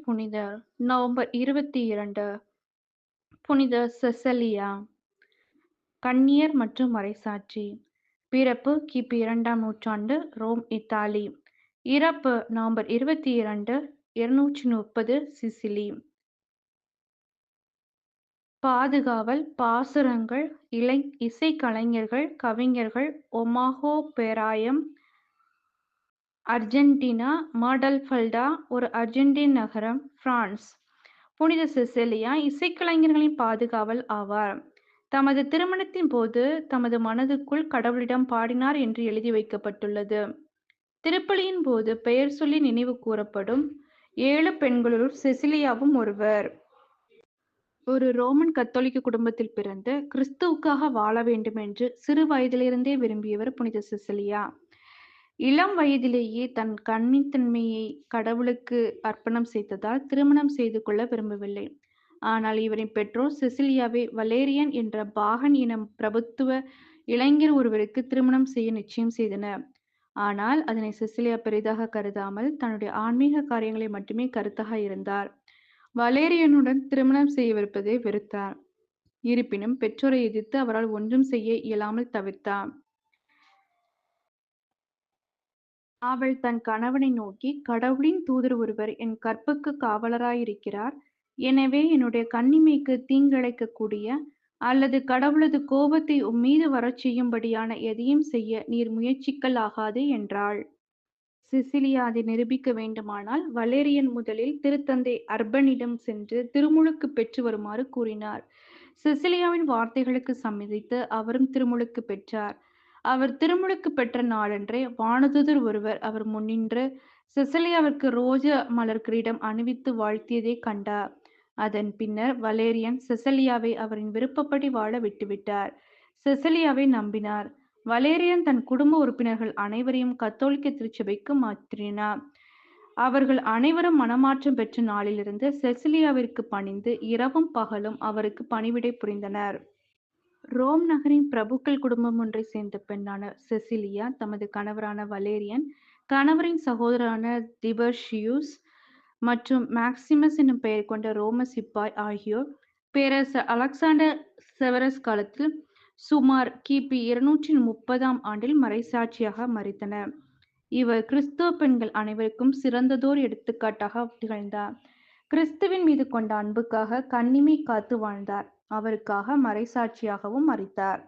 புனிதர் நவம்பர் 22 புனித செசலியா, கன்னியர் மற்றும் மறைசாட்சி. பிறப்பு கிபி 2ஆம் நூற்றாண்டு, ரோம், இத்தாலி. இறப்பு நவம்பர் 22, 230 சிசிலி. பாதுகாவல், பாசுரங்கள், இசைக்கலைஞர்கள், கவிஞர்கள். ஒமாஹோ பேராயம், அர்ஜென்டினா. மாடல்ஃபல்டா ஒரு அர்ஜென்டின் நகரம், பிரான்ஸ். புனித செசலியா இசைக்கலைஞர்களின் பாதுகாவல் ஆவார். தமது திருமணத்தின் போது தமது மனதுக்குள் கடவுளிடம் பாடினார் என்று எழுதி வைக்கப்பட்டுள்ளது. திருப்பலியின் போது பெயர் சொல்லி நினைவு கூறப்படும் 7 பெண்களுள் செசிலியாவும் ஒருவர். ஒரு ரோமன் கத்தோலிக்க குடும்பத்தில் பிறந்து கிறிஸ்துவுக்காக வாழ வேண்டுமென்று சிறு வயதிலிருந்தே விரும்பியவர் புனித செசிலியா. இளம் வயதிலேயே தன் கன்னித்தன்மையை கடவுளுக்கு அர்ப்பணம் செய்ததால் திருமணம் செய்து கொள்ள விரும்பவில்லை. ஆனால் இவரின் பெற்றோர் செசிலியாவை வலேரியன் என்ற பாகன் இனம் பிரபுத்துவ இளைஞர் ஒருவருக்கு திருமணம் செய்ய நிச்சயம் செய்தனர். ஆனால் அதனை செசிலியா பெரிதாக கருதாமல் தன்னுடைய ஆன்மீக காரியங்களை மட்டுமே கருத்தாக இருந்தார். வலேரியனுடன் திருமணம் செய்யவிருப்பதை வெறுத்தார். இருப்பினும் பெற்றோரை எதிர்த்து அவரால் ஒன்றும் செய்ய இயலாமல் தவிர்த்தார். அவள் தன் கணவனை நோக்கி, கடவுளின் தூதர் ஒருவர் என் கற்புக்கு காவலராயிருக்கிறார். எனவே என்னுடைய கன்னிமைக்கு தீங்கிழைக்கக்கூடிய அல்லது கடவுளது கோபத்தை உம்மீது வரச் செய்யும்படியான எதையும் செய்ய நீர் முயற்சிக்கலாகாது என்றாள். சிசிலியா அதை நிரூபிக்க வேண்டுமானால் வலேரியன் முதலில் திருத்தந்தை அர்பனிடம் சென்று திருமுழுக்கு பெற்று வருமாறு கூறினார். சிசிலியாவின் வார்த்தைகளுக்கு சம்மதித்து அவரும் திருமுழுக்கு பெற்றார். அவர் திருமுழுக்கு பெற்ற நாளன்றே வானதூதர் ஒருவர் அவர் முன்னின்று செசிலியாவிற்கு ரோஜ மலர் கிரீடம் அணிவித்து வாழ்த்தியதைக் கண்டார். அதன் பின்னர் வலேரியன் செசிலியாவை அவரின் விருப்பப்படி வாழ விட்டுவிட்டார். செசிலியாவை நம்பினார். வலேரியன் தன் குடும்ப உறுப்பினர்கள் அனைவரையும் கத்தோலிக்க திருச்சபைக்கு மாற்றினார். அவர்கள் அனைவரும் மனமாற்றம் பெற்ற நாளிலிருந்து செசிலியாவிற்கு பணிந்து இரவும் பகலும் அவருக்கு பணிவிடை புரிந்தனர். ரோம் நகரின் பிரபுக்கள் குடும்பம் ஒன்றை சேர்ந்த பெண்ணான செசிலியா தமது கணவரான வலேரியன், கணவரின் சகோதரரான திபர்ஷியூஸ் மற்றும் மேக்சிமஸ் என்னும் பெயர் கொண்ட ரோம சிப்பாய் ஆகியோர் பேரரசர் அலெக்சாண்டர் செவரஸ் காலத்தில் சுமார் கிபி 230ஆம் ஆண்டில் மறைசாட்சியாக மரித்தனர். இவர் கிறிஸ்தவ பெண்கள் அனைவருக்கும் சிறந்ததோர் எடுத்துக்காட்டாக திகழ்ந்தார். கிறிஸ்துவின் மீது கொண்ட அன்புக்காக கன்னிமை காத்து வாழ்ந்தார். அவருக்காக மறைசாட்சியாகவும் மரித்தார்.